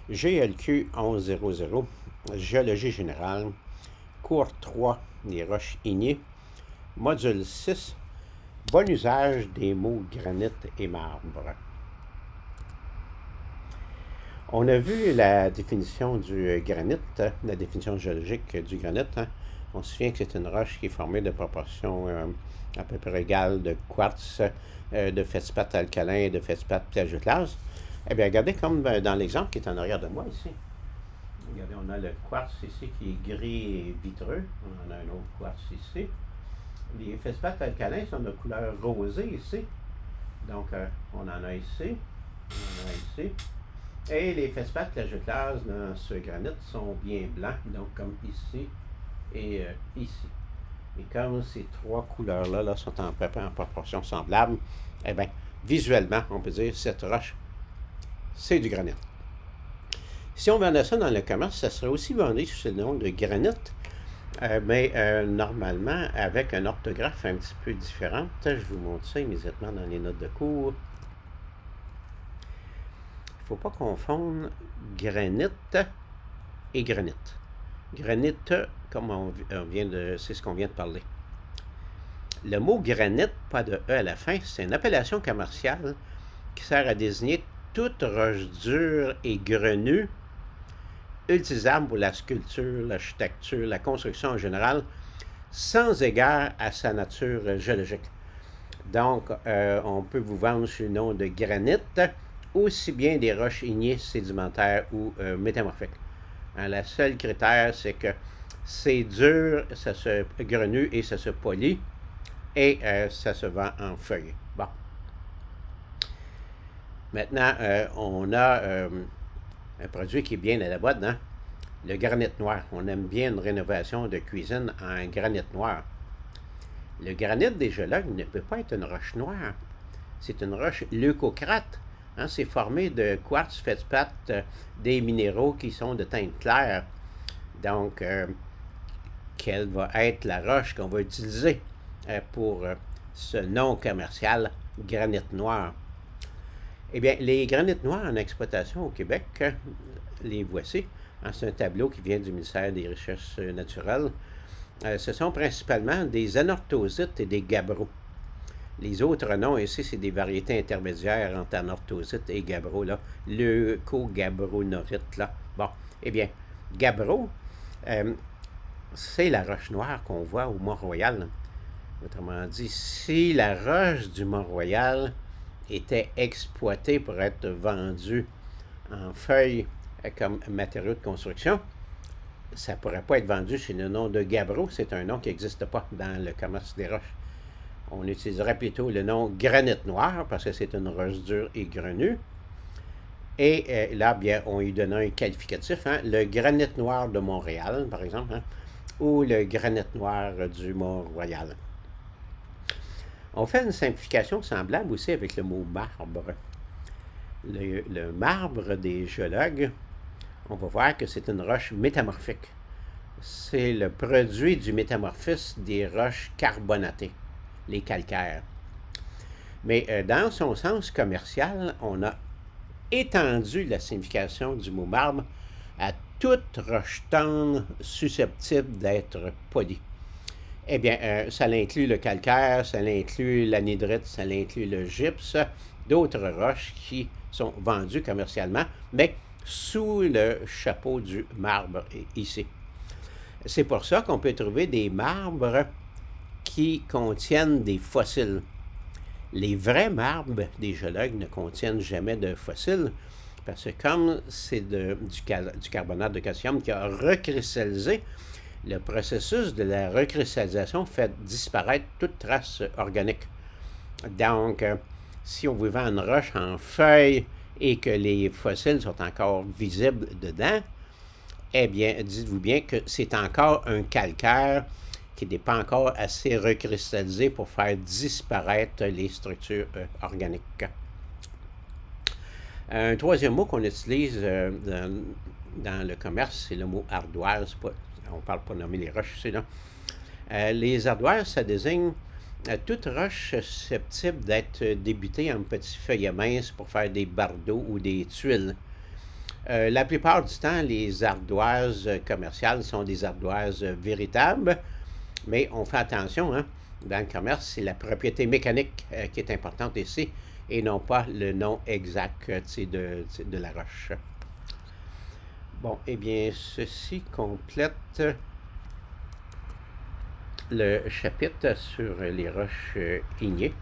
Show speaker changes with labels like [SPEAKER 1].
[SPEAKER 1] GLQ 1100, Géologie générale, cours 3, les roches ignées, module 6, bon usage des mots granit et marbre. On a vu la définition du granit, la définition géologique du granit. On se souvient que c'est une roche qui est formée de proportions à peu près égales de quartz, de feldspath alcalin et de feldspath plagioclase. Eh bien, regardez comme dans l'exemple qui est en arrière de moi ici. Regardez, on a le quartz ici qui est gris et vitreux. On en a un autre quartz ici. Les feldspaths alcalins sont de couleur rosée ici. Donc, on en a ici. On en a ici. Et les feldspaths plagioclase dans ce granit sont bien blancs, donc comme ici et ici. Et comme ces trois couleurs-là sont en proportion semblable, eh bien, visuellement, on peut dire que cette roche, c'est du granit. Si on vendait ça dans le commerce, ça serait aussi vendu sous le nom de granit, mais normalement avec une orthographe un petit peu différente. Je vous montre ça immédiatement dans les notes de cours. Il ne faut pas confondre granit et granit. Granit, comme c'est ce qu'on vient de parler. Le mot granit, pas de E à la fin, c'est une appellation commerciale qui sert à désigner toute roche dure et grenue utilisable pour la sculpture, l'architecture, la construction en général, sans égard à sa nature géologique. Donc, on peut vous vendre sous le nom de granit, aussi bien des roches ignées, sédimentaires ou métamorphiques. Le seul critère, c'est que c'est dur, ça se grenue et ça se polit, et ça se vend en feuilles. Bon. Maintenant, on a un produit qui est bien à la mode, hein? Le granit noir. On aime bien une rénovation de cuisine en granit noir. Le granit des géologues ne peut pas être une roche noire. C'est une roche leucocrate. Hein? C'est formé de quartz, feldspath, des minéraux qui sont de teinte claire. Donc, quelle va être la roche qu'on va utiliser pour ce nom commercial granit noir? Eh bien, les granites noirs en exploitation au Québec, les voici. C'est un tableau qui vient du ministère des Recherches naturelles. Ce sont principalement des anorthosites et des gabbros. Les autres noms ici, c'est des variétés intermédiaires entre anorthosite et gabbro, là. Leucogabronorite, là. Bon, eh bien, gabbro, c'est la roche noire qu'on voit au Mont-Royal. Autrement dit, si la roche du Mont-Royal était exploitée pour être vendue en feuilles comme matériau de construction, ça ne pourrait pas être vendu sous le nom de gabbro. C'est un nom qui n'existe pas dans le commerce des roches. On utiliserait plutôt le nom granit noir parce que c'est une roche dure et grenue. Et là, bien, on lui donne un qualificatif, hein, le granit noir de Montréal, par exemple, hein, ou le granit noir du Mont-Royal. On fait une simplification semblable aussi avec le mot marbre. Le marbre des géologues, on va voir que c'est une roche métamorphique. C'est le produit du métamorphisme des roches carbonatées, les calcaires. Mais dans son sens commercial, on a étendu la signification du mot marbre à toute roche tendre susceptible d'être polie. Eh bien, ça inclut le calcaire, ça inclut l'anhydrite, ça inclut le gypse, d'autres roches qui sont vendues commercialement, mais sous le chapeau du marbre ici. C'est pour ça qu'on peut trouver des marbres qui contiennent des fossiles. Les vrais marbres des géologues ne contiennent jamais de fossiles, parce que comme c'est du carbonate de calcium qui a recristallisé, le processus de la recristallisation fait disparaître toute trace organique. Donc, si on vous vend une roche en feuilles et que les fossiles sont encore visibles dedans, eh bien, dites-vous bien que c'est encore un calcaire qui n'est pas encore assez recristallisé pour faire disparaître les structures organiques. Un troisième mot qu'on utilise dans le commerce, c'est le mot ardoise. On ne parle pas de nommer les roches ici, non? Les ardoises, ça désigne toute roche susceptible d'être débutée en petits feuillets minces pour faire des bardeaux ou des tuiles. La plupart du temps, les ardoises commerciales sont des ardoises véritables, mais on fait attention, hein. Dans le commerce, c'est la propriété mécanique qui est importante ici et non pas le nom exact de la roche. Bon, eh bien, ceci complète le chapitre sur les roches ignées.